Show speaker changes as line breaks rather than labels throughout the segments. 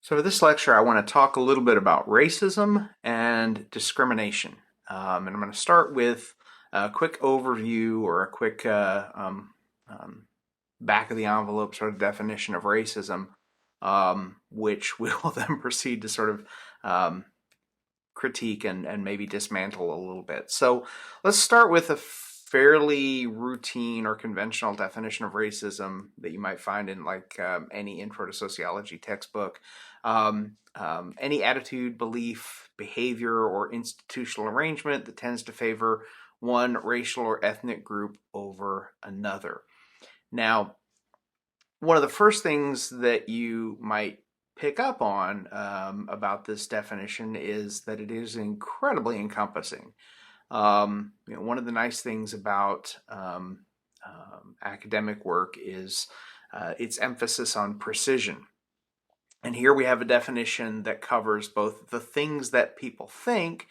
So for this lecture, I want to talk a little bit about racism and discrimination. And I'm going to start with a quick overview or a quick um, back of the envelope sort of definition of racism, which we will then proceed to sort of um, critique and maybe dismantle a little bit. So let's start with a fairly routine or conventional definition of racism that you might find in any intro to sociology textbook. Any attitude, belief, behavior, or institutional arrangement that tends to favor one racial or ethnic group over another. Now, one of the first things that you might pick up on about this definition is that it is incredibly encompassing. One of the nice things about academic work is its emphasis on precision. And here we have a definition that covers both the things that people think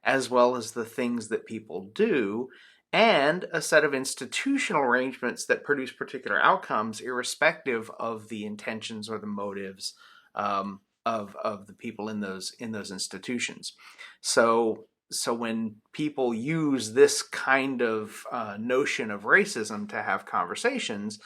as well as the things that people do, and a set of institutional arrangements that produce particular outcomes irrespective of the intentions or the motives of the people in those institutions. So when people use this kind of notion of racism to have conversations,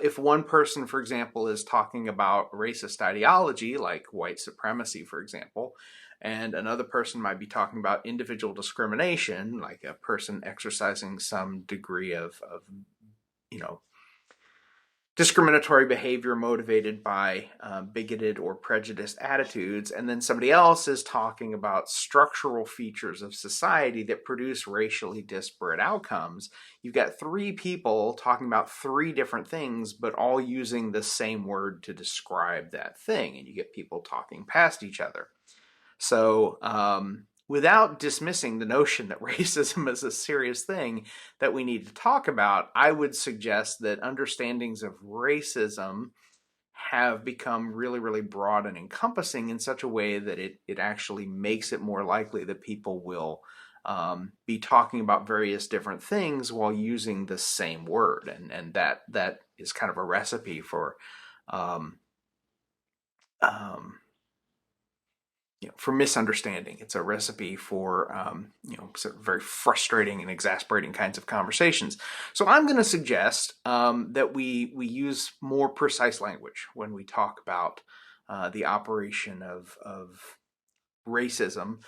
if one person, for example, is talking about racist ideology, like white supremacy, for example, and another person might be talking about individual discrimination, like a person exercising some degree of discriminatory behavior motivated by bigoted or prejudiced attitudes, and then somebody else is talking about structural features of society that produce racially disparate outcomes. You've got three people talking about three different things, but all using the same word to describe that thing, and you get people talking past each other. So without dismissing the notion that racism is a serious thing that we need to talk about, I would suggest that understandings of racism have become really, really broad and encompassing in such a way that it actually makes it more likely that people will be talking about various different things while using the same word. And that is kind of a recipe for for misunderstanding. It's a recipe for sort of very frustrating and exasperating kinds of conversations. So I'm going to suggest that we use more precise language when we talk about the operation of racism.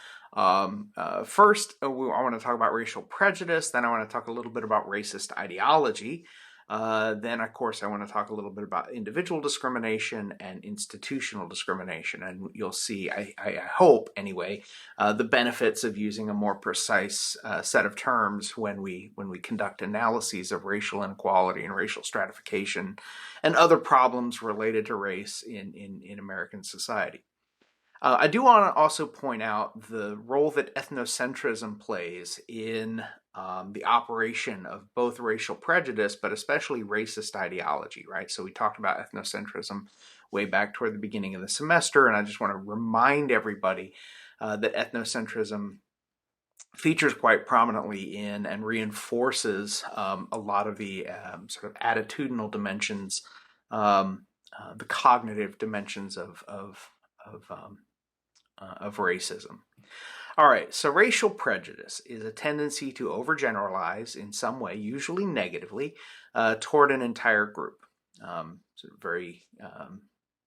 First, I want to talk about racial prejudice. Then I want to talk a little bit about racist ideology. Then, of course, I want to talk a little bit about individual discrimination and institutional discrimination. And you'll see, I hope anyway, the benefits of using a more precise set of terms when we conduct analyses of racial inequality and racial stratification and other problems related to race in American society. I do want to also point out the role that ethnocentrism plays in the operation of both racial prejudice, but especially racist ideology, right? So we talked about ethnocentrism way back toward the beginning of the semester, and I just want to remind everybody that ethnocentrism features quite prominently in and reinforces a lot of the sort of attitudinal dimensions, the cognitive dimensions of racism. All right, so racial prejudice is a tendency to overgeneralize in some way, usually negatively, toward an entire group. It's a very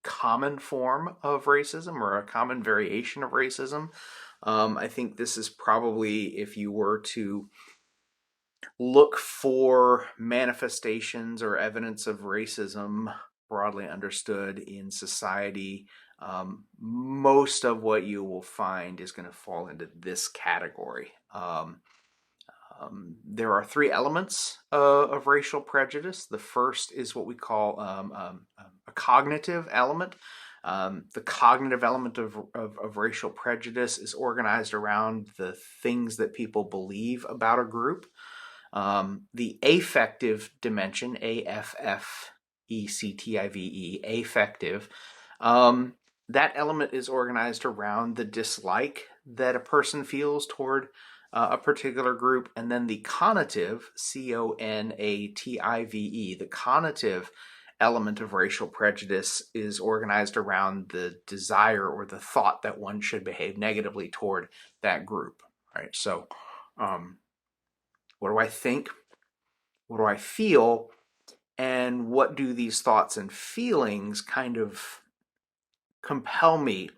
common form of racism or a common variation of racism. I think this is probably, if you were to look for manifestations or evidence of racism broadly understood in society, most of what you will find is going to fall into this category. There are three elements of racial prejudice. The first is what we call a cognitive element. The cognitive element of racial prejudice is organized around the things that people believe about a group. The affective dimension, AFFECTIVE, affective, that element is organized around the dislike that a person feels toward a particular group. And then the conative, CONATIVE, the conative element of racial prejudice is organized around the desire or the thought that one should behave negatively toward that group, right? So, what do I think? What do I feel? And what do these thoughts and feelings kind of compel me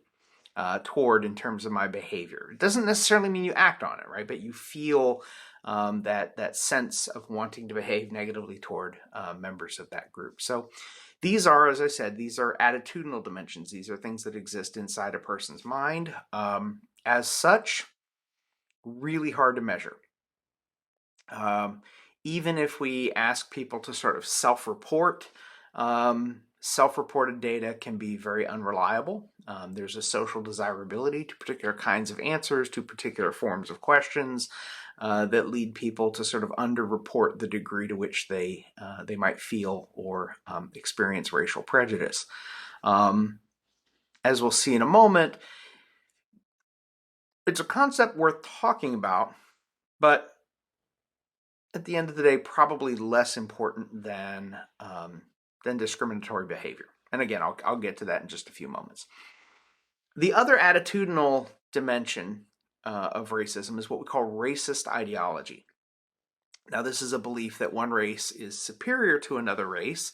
toward in terms of my behavior? It doesn't necessarily mean you act on it, right? But you feel that sense of wanting to behave negatively toward members of that group. So these are, as I said, these are attitudinal dimensions. These are things that exist inside a person's mind. As such, really hard to measure. Even if we ask people to sort of self-report, self-reported data can be very unreliable. There's a social desirability to particular kinds of answers, to particular forms of questions that lead people to sort of underreport the degree to which they might feel or experience racial prejudice. As we'll see in a moment, it's a concept worth talking about, but at the end of the day, probably less important than discriminatory behavior. And again, I'll get to that in just a few moments. The other attitudinal dimension of racism is what we call racist ideology. Now, this is a belief that one race is superior to another race.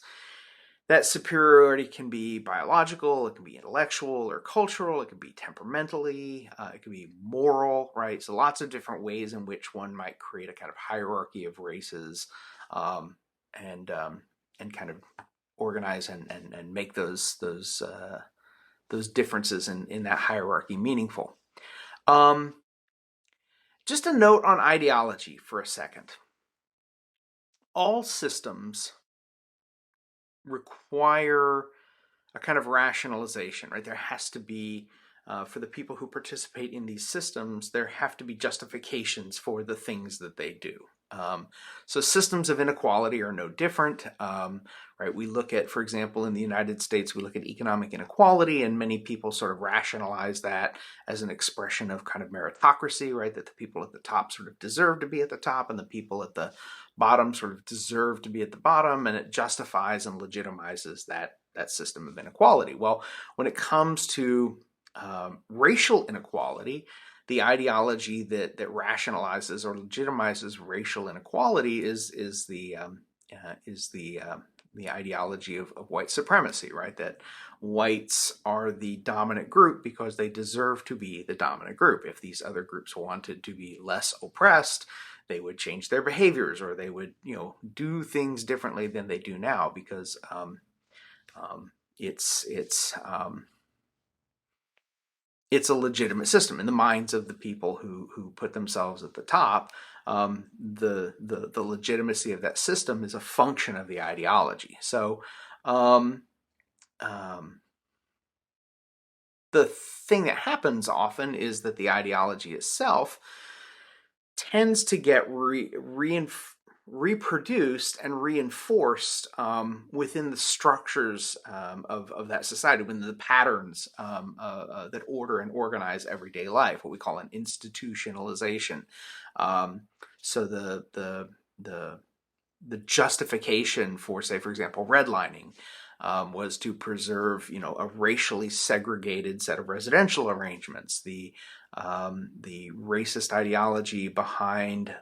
That superiority can be biological, it can be intellectual or cultural, it can be temperamentally, it can be moral, right? So lots of different ways in which one might create a kind of hierarchy of races and kind of organize and make those differences in that hierarchy meaningful. Just a note on ideology for a second. All systems require a kind of rationalization, right? There has to be, for the people who participate in these systems, there have to be justifications for the things that they do. So systems of inequality are no different, right? We look at, for example, in the United States, we look at economic inequality, and many people sort of rationalize that as an expression of kind of meritocracy, right? That the people at the top sort of deserve to be at the top, and the people at the bottom sort of deserve to be at the bottom, and it justifies and legitimizes that system of inequality. Well, when it comes to racial inequality, the ideology that rationalizes or legitimizes racial inequality is the ideology of white supremacy, right? That whites are the dominant group because they deserve to be the dominant group. If these other groups wanted to be less oppressed, they would change their behaviors, or they would, do things differently than they do now, because it's a legitimate system in the minds of the people who put themselves at the top. The legitimacy of that system is a function of the ideology. So the thing that happens often is that the ideology itself tends to get reproduced and reinforced within the structures of that society, within the patterns that order and organize everyday life, what we call an institutionalization. So the justification for, say, for example, redlining was to preserve, a racially segregated set of residential arrangements. The racist ideology behind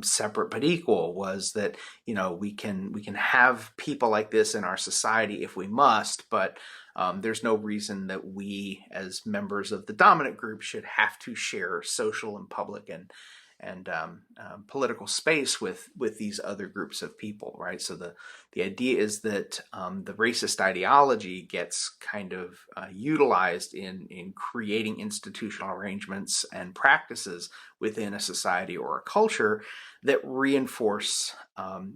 separate but equal was that, we can have people like this in our society if we must, but there's no reason that we, as members of the dominant group, should have to share social and public and political space with these other groups of people, right? So the idea is that the racist ideology gets kind of utilized in creating institutional arrangements and practices within a society or a culture that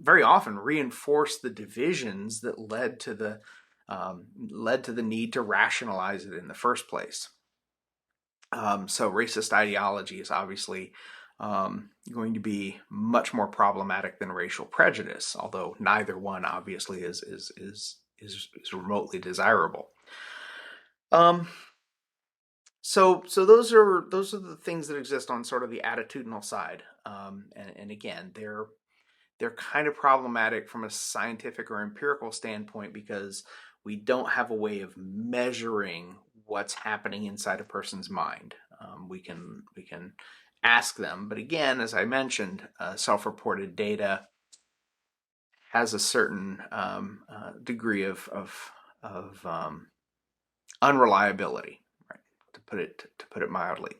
very often reinforce the divisions that led to the need to rationalize it in the first place. So racist ideology is obviously going to be much more problematic than racial prejudice, although neither one obviously is remotely desirable. So those are the things that exist on sort of the attitudinal side, and again, they're kind of problematic from a scientific or empirical standpoint because we don't have a way of measuring what's happening inside a person's mind. We can ask them, but again, as I mentioned, self-reported data has a certain degree of unreliability, right? To put it mildly.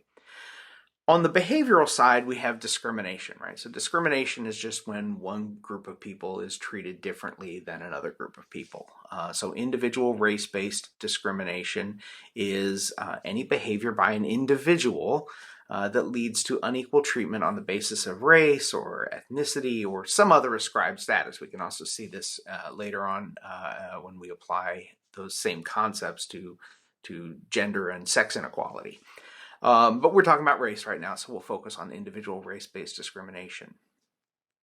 On the behavioral side, we have discrimination, right? So discrimination is just when one group of people is treated differently than another group of people. So individual race-based discrimination is any behavior by an individual that leads to unequal treatment on the basis of race or ethnicity or some other ascribed status. We can also see this later on when we apply those same concepts to gender and sex inequality. But we're talking about race right now, so we'll focus on individual race-based discrimination,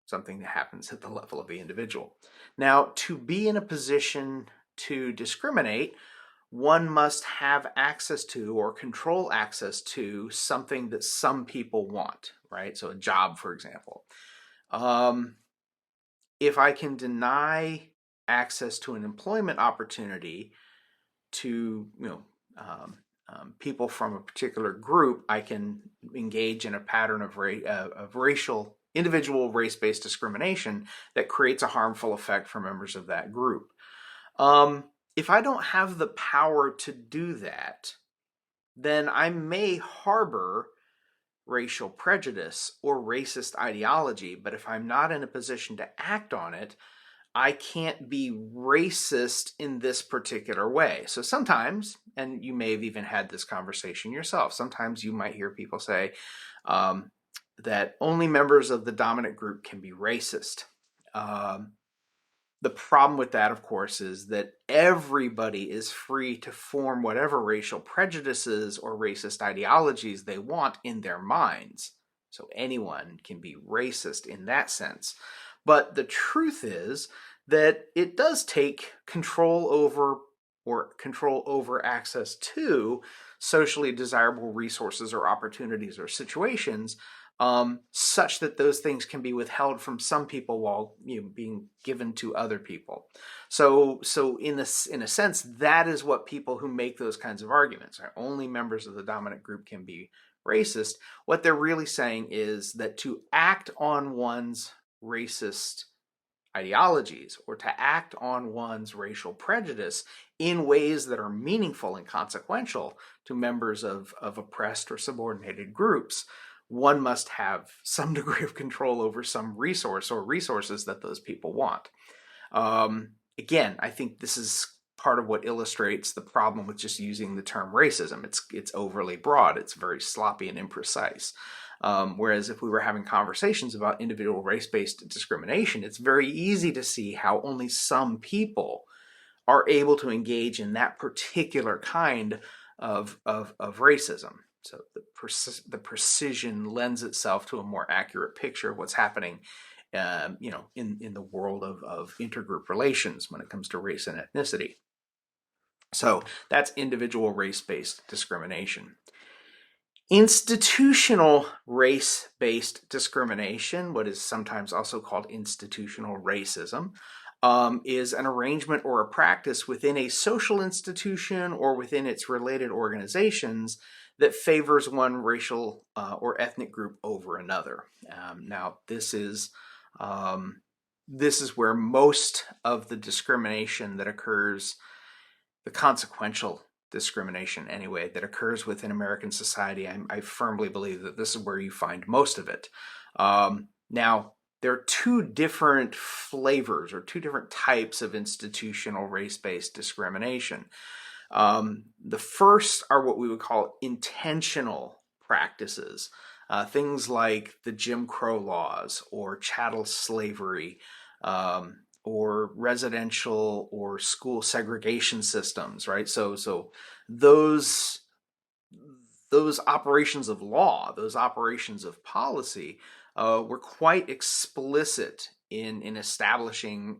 something that happens at the level of the individual. Now, to be in a position to discriminate, one must have access to or control access to something that some people want, right? So a job, for example. If I can deny access to an employment opportunity to, people from a particular group, I can engage in a pattern of individual race-based discrimination that creates a harmful effect for members of that group. If I don't have the power to do that, then I may harbor racial prejudice or racist ideology, but if I'm not in a position to act on it, I can't be racist in this particular way. So sometimes, and you may have even had this conversation yourself, sometimes you might hear people say that only members of the dominant group can be racist. The problem with that, of course, is that everybody is free to form whatever racial prejudices or racist ideologies they want in their minds. So anyone can be racist in that sense. But the truth is that it does take control over access to socially desirable resources or opportunities or situations, such that those things can be withheld from some people while being given to other people. So in a sense, that is what people who make those kinds of arguments, are only members of the dominant group can be racist. What they're really saying is that to act on one's racist ideologies or to act on one's racial prejudice in ways that are meaningful and consequential to members of oppressed or subordinated groups, one must have some degree of control over some resource or resources that those people want. Again, I think this is part of what illustrates the problem with just using the term racism. It's overly broad. It's very sloppy and imprecise. Whereas if we were having conversations about individual race-based discrimination, it's very easy to see how only some people are able to engage in that particular kind of racism. So the precision lends itself to a more accurate picture of what's happening, in the world of intergroup relations when it comes to race and ethnicity. So that's individual race-based discrimination. Institutional race-based discrimination, what is sometimes also called institutional racism, is an arrangement or a practice within a social institution or within its related organizations that favors one racial or ethnic group over another. Now, this is where most of the discrimination that occurs, the consequential discrimination anyway, that occurs within American society, I firmly believe that this is where you find most of it. Now, there are two different flavors or two different types of institutional race-based discrimination. The first are what we would call intentional practices, things like the Jim Crow laws or chattel slavery, or residential or school segregation systems, right? So those operations of law, those operations of policy, were quite explicit in establishing,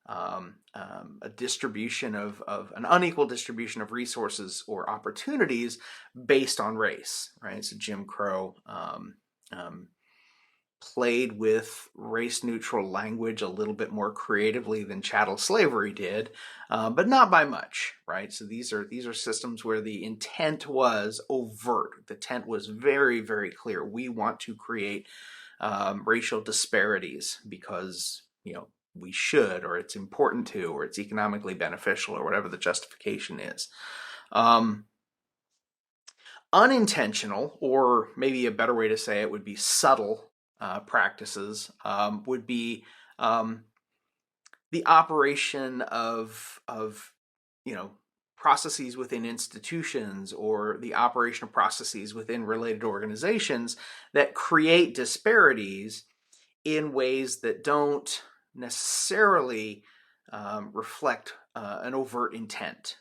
a distribution of an unequal distribution of resources or opportunities based on race, right? So Jim Crow played with race-neutral language a little bit more creatively than chattel slavery did, but not by much, right? So these are systems where the intent was overt. The intent was very, very clear. We want to create racial disparities because, we should, or it's important to, or it's economically beneficial, or whatever the justification is. Unintentional, or maybe a better way to say it would be subtle practices, would be the operation of processes within institutions, or the operation of processes within related organizations that create disparities in ways that don't necessarily reflect an overt intent.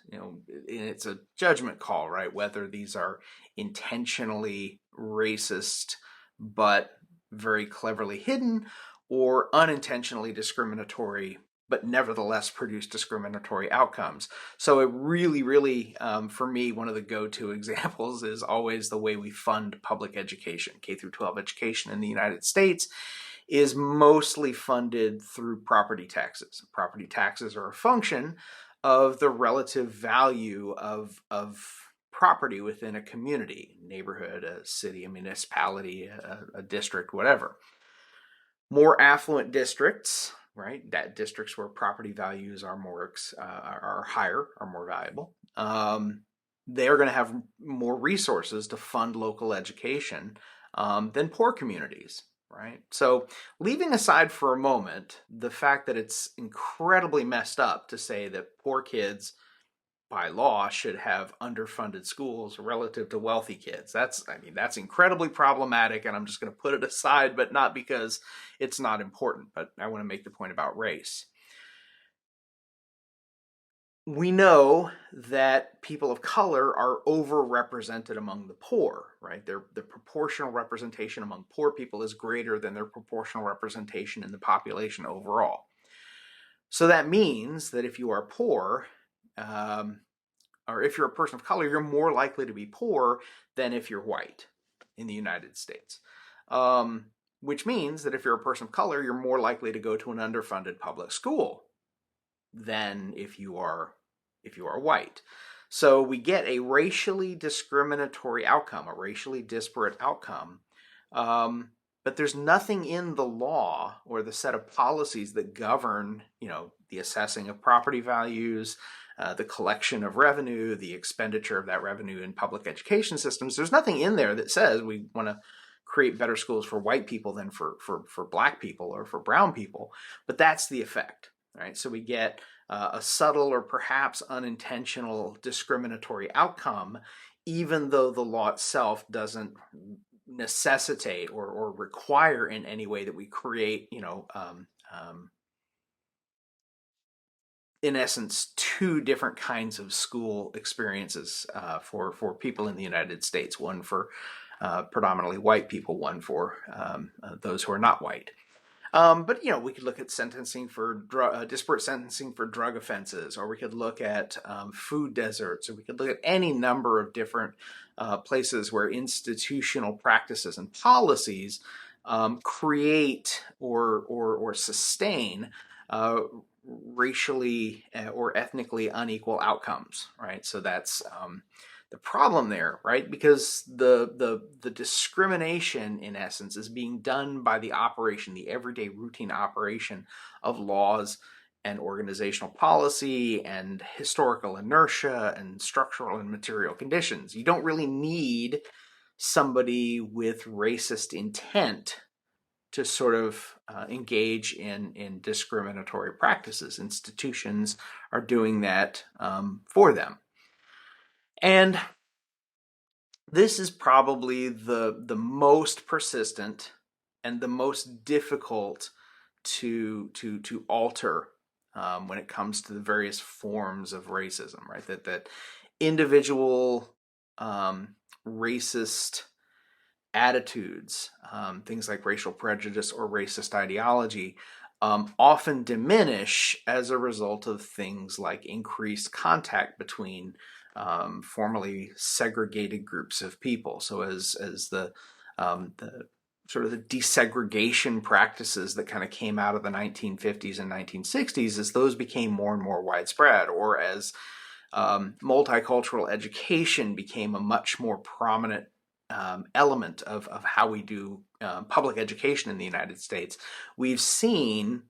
It's a judgment call, right? Whether these are intentionally racist but very cleverly hidden, or unintentionally discriminatory but nevertheless produce discriminatory outcomes. So it really, for me, one of the go-to examples is always the way we fund public education. K through 12 education in the United States is mostly funded through property taxes. Property taxes are a function of the relative value of property within a community, neighborhood, a city, a municipality, a district, whatever. More affluent districts, right? That districts where property values are are higher, are more valuable. They're going to have more resources to fund local education than poor communities, right? So leaving aside for a moment the fact that it's incredibly messed up to say that poor kids by law should have underfunded schools relative to wealthy kids. That's incredibly problematic, and I'm just going to put it aside, but not because it's not important, but I want to make the point about race. We know that people of color are overrepresented among the poor, right? The proportional representation among poor people is greater than their proportional representation in the population overall. So that means that if you are poor, or if you're a person of color, you're more likely to be poor than if you're white in the United States. Which means that if you're a person of color, you're more likely to go to an underfunded public school than if you are white. So we get a racially discriminatory outcome, a racially disparate outcome. But there's nothing in the law or the set of policies that govern, the assessing of property values, the collection of revenue, the expenditure of that revenue in public education systems. There's nothing in there that says we want to create better schools for white people than for black people or for brown people. But that's the effect, right? So we get a subtle or perhaps unintentional discriminatory outcome, even though the law itself doesn't necessitate or require in any way that we create, in essence, two different kinds of school experiences for people in the United States. One for predominantly white people, one for those who are not white. But we could look at sentencing for disparate sentencing for drug offenses, or we could look at food deserts, or we could look at any number of different places where institutional practices and policies create or sustain racially or ethnically unequal outcomes, right? So that's the problem there, right? Because the discrimination, in essence, is being done by the everyday routine operation of laws and organizational policy and historical inertia and structural and material conditions. You don't really need somebody with racist intent to sort of engage in discriminatory practices. Institutions are doing that for them. And this is probably the most persistent and the most difficult to alter when it comes to the various forms of racism, right? That individual racist attitudes, things like racial prejudice or racist ideology, often diminish as a result of things like increased contact between formerly segregated groups of people. So as the sort of the desegregation practices that kind of came out of the 1950s and 1960s, as those became more and more widespread, or as multicultural education became a much more prominent element of how we do public education in the United States, we've seen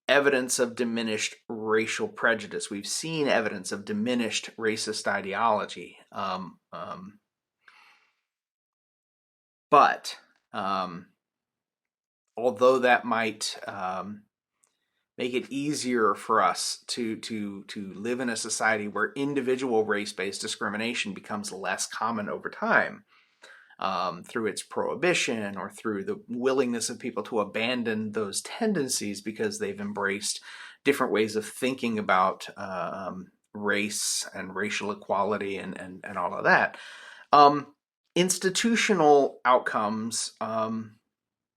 evidence of diminished racial prejudice. We've seen evidence of diminished racist ideology. But although that might make it easier for us to live in a society where individual race-based discrimination becomes less common over time, through its prohibition or through the willingness of people to abandon those tendencies because they've embraced different ways of thinking about race and racial equality and all of that. Institutional outcomes,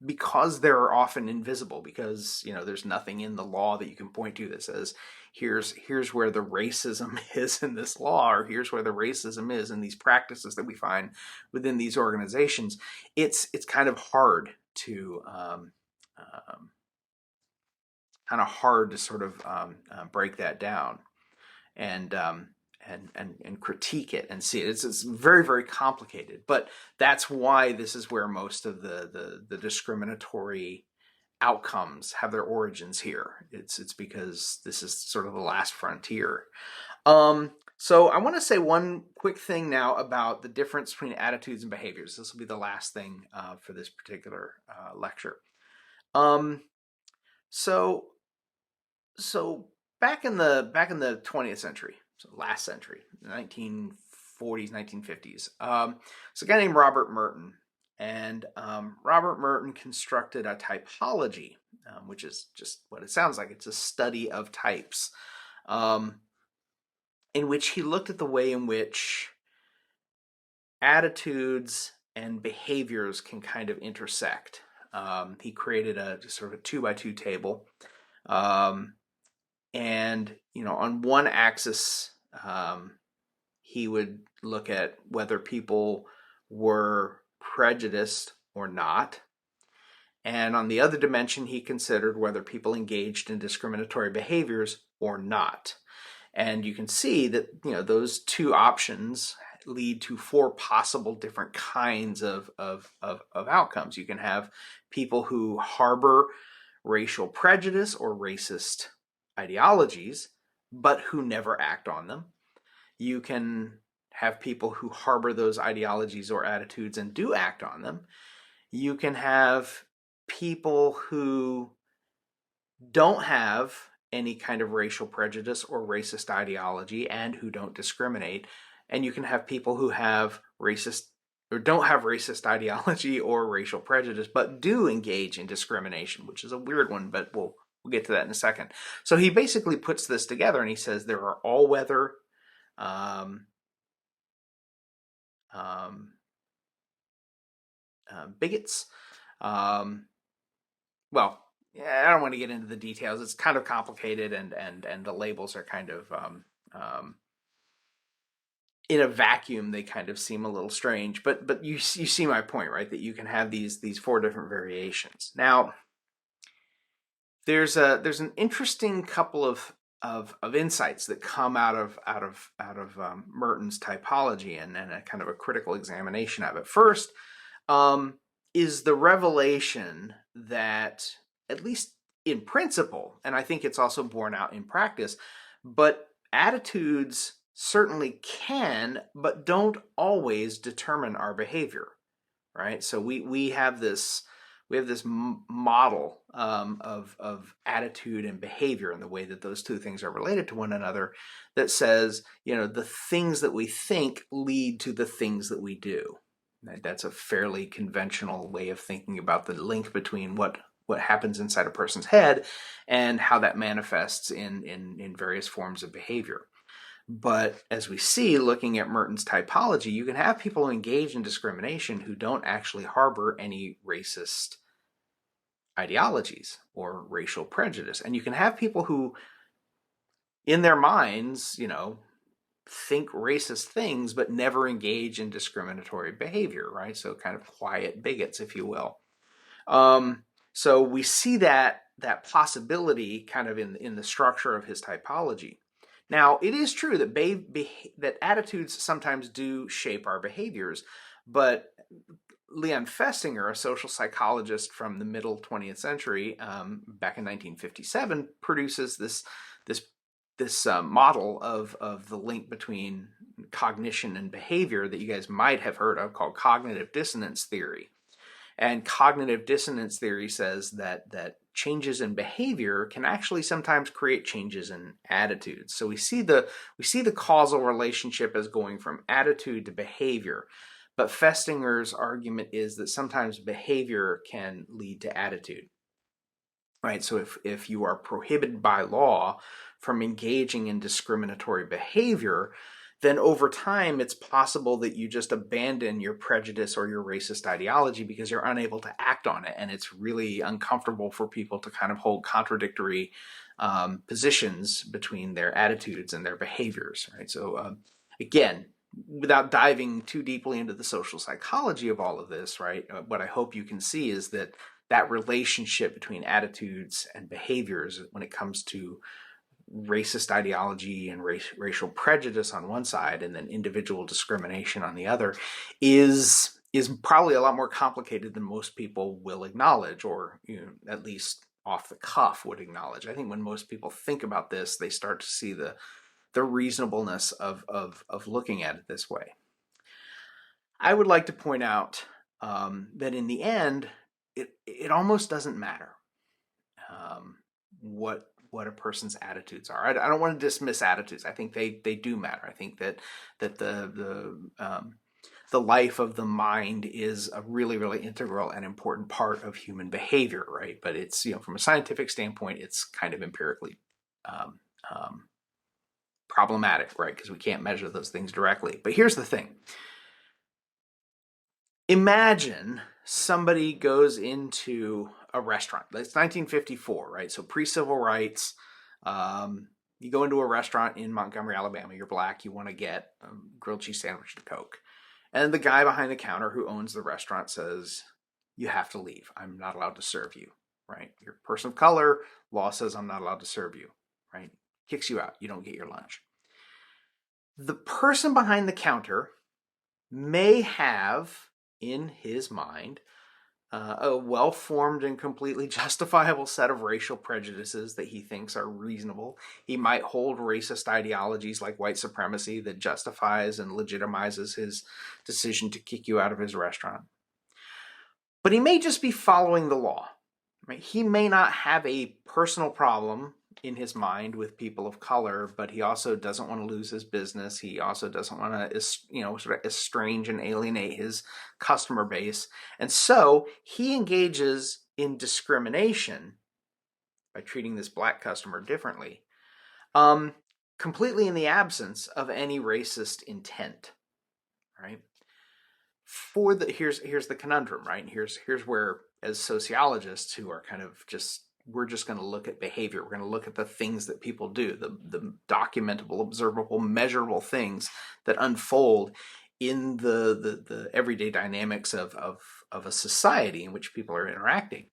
because they're often invisible, because there's nothing in the law that you can point to that says here's where the racism is in this law, or here's where the racism is in these practices that we find within these organizations. It's kind of hard to sort of break that down and critique it and see it. It's very, very complicated, but that's why this is where most of the discriminatory outcomes have their origins here. It's because this is sort of the last frontier. So I want to say one quick thing now about the difference between attitudes and behaviors. This will be the last thing for this particular lecture. So back in the 20th century, so last century, 1940s, 1950s, it's a guy named Robert Merton. And Robert Merton constructed a typology, which is just what it sounds like. It's a study of types, in which he looked at the way in which attitudes and behaviors can kind of intersect. He created a sort of a 2x2 table. And, on one axis, he would look at whether people were prejudiced or not. And on the other dimension, he considered whether people engaged in discriminatory behaviors or not. And you can see that, those two options lead to 4 possible different kinds of outcomes. You can have people who harbor racial prejudice or racist ideologies, but who never act on them. You can have people who harbor those ideologies or attitudes and do act on them. You can have people who don't have any kind of racial prejudice or racist ideology and who don't discriminate. And you can have people who have racist or don't have racist ideology or racial prejudice, but do engage in discrimination, which is a weird one, but we'll get to that in a second. So he basically puts this together and he says there are all-weather bigots. Well, I don't want to get into the details. It's kind of complicated, and the labels are kind of in a vacuum. They kind of seem a little strange, but you see my point, right? That you can have these 4 different variations. Now, there's an interesting couple of insights that come out of Merton's typology and a kind of a critical examination of it. First, is the revelation that, at least in principle, and I think it's also borne out in practice, but attitudes certainly can, but don't always determine our behavior, right? So we have this model of attitude and behavior and the way that those two things are related to one another that says, the things that we think lead to the things that we do. That's a fairly conventional way of thinking about the link between what happens inside a person's head and how that manifests in various forms of behavior. But as we see, looking at Merton's typology, you can have people who engage in discrimination who don't actually harbor any racist ideologies or racial prejudice. And you can have people who, in their minds, think racist things, but never engage in discriminatory behavior, right? So kind of quiet bigots, if you will. So we see that possibility kind of in the structure of his typology. Now, it is true that that attitudes sometimes do shape our behaviors, but Leon Festinger, a social psychologist from the middle 20th century, back in 1957, produces this model of the link between cognition and behavior that you guys might have heard of, called cognitive dissonance theory. And cognitive dissonance theory says that changes in behavior can actually sometimes create changes in attitudes. So we see the causal relationship as going from attitude to behavior. But Festinger's argument is that sometimes behavior can lead to attitude. Right? So if you are prohibited by law from engaging in discriminatory behavior, then over time it's possible that you just abandon your prejudice or your racist ideology because you're unable to act on it. And it's really uncomfortable for people to kind of hold contradictory positions between their attitudes and their behaviors. Right? So again, without diving too deeply into the social psychology of all of this, right, what I hope you can see is that relationship between attitudes and behaviors when it comes to racist ideology and racial prejudice on one side and then individual discrimination on the other is probably a lot more complicated than most people will acknowledge, or at least off the cuff would acknowledge. I think when most people think about this, they start to see the reasonableness of looking at it this way. I would like to point out that in the end, it almost doesn't matter what a person's attitudes are. I don't want to dismiss attitudes. I think they do matter. I think that the life of the mind is a really, really integral and important part of human behavior, right? But it's, from a scientific standpoint, it's kind of empirically problematic, right? Because we can't measure those things directly. But here's the thing. Imagine somebody goes into a restaurant. It's 1954, right? So pre-civil rights. You go into a restaurant in Montgomery, Alabama. You're black. You want to get a grilled cheese sandwich and a Coke. And the guy behind the counter who owns the restaurant says, you have to leave. I'm not allowed to serve you, right? You're a person of color. Law says I'm not allowed to serve you, right? Kicks you out. You don't get your lunch. The person behind the counter may have in his mind a well-formed and completely justifiable set of racial prejudices that he thinks are reasonable. He might hold racist ideologies like white supremacy that justifies and legitimizes his decision to kick you out of his restaurant. But he may just be following the law. Right? He may not have a personal problem in his mind with people of color, but he also doesn't want to lose his business. He also doesn't want to, sort of estrange and alienate his customer base. And so he engages in discrimination by treating this black customer differently, completely in the absence of any racist intent, right? Here's the conundrum, right? Here's where, as sociologists who are kind of we're just going to look at behavior. We're going to look at the things that people do, the documentable, observable, measurable things that unfold in the everyday dynamics of a society in which people are interacting.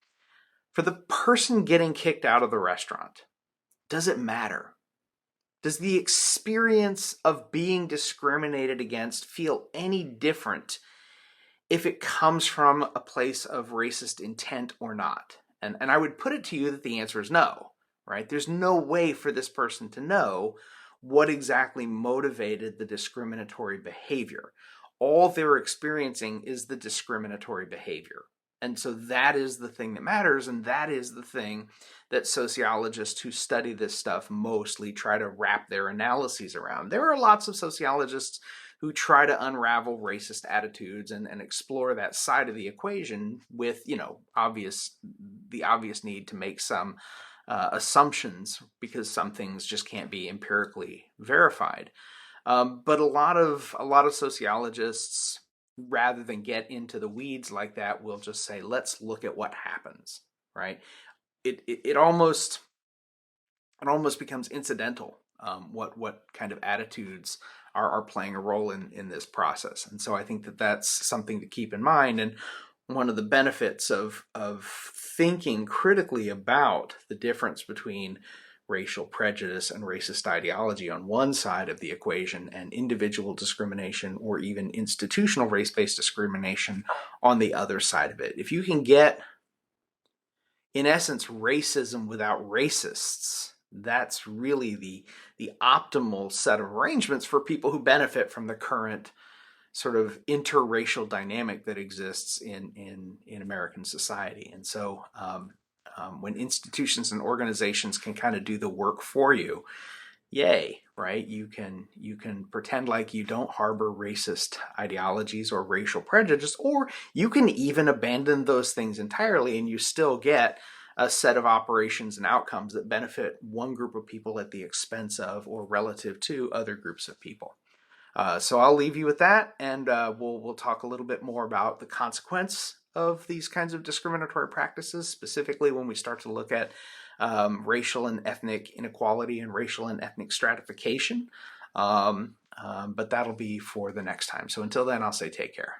For the person getting kicked out of the restaurant, does it matter? Does the experience of being discriminated against feel any different if it comes from a place of racist intent or not? And I would put it to you that the answer is no, right? There's no way for this person to know what exactly motivated the discriminatory behavior. All they're experiencing is the discriminatory behavior. And so that is the thing that matters, and that is the thing that sociologists who study this stuff mostly try to wrap their analyses around. There are lots of sociologists who try to unravel racist attitudes and explore that side of the equation with, the obvious need to make some assumptions because some things just can't be empirically verified. But a lot of sociologists, rather than get into the weeds like that, will just say, let's look at what happens, right? It almost becomes incidental what kind of attitudes are playing a role in this process. And so I think that that's something to keep in mind. And one of the benefits of thinking critically about the difference between racial prejudice and racist ideology on one side of the equation and individual discrimination or even institutional race-based discrimination on the other side of it. If you can get, in essence, racism without racists, that's really the optimal set of arrangements for people who benefit from the current sort of interracial dynamic that exists in American society. And so when institutions and organizations can kind of do the work for you, yay, right? You can pretend like you don't harbor racist ideologies or racial prejudice, or you can even abandon those things entirely and you still get a set of operations and outcomes that benefit one group of people at the expense of or relative to other groups of people. So I'll leave you with that, and we'll talk a little bit more about the consequence of these kinds of discriminatory practices, specifically when we start to look at racial and ethnic inequality and racial and ethnic stratification. But that'll be for the next time. So until then, I'll say take care.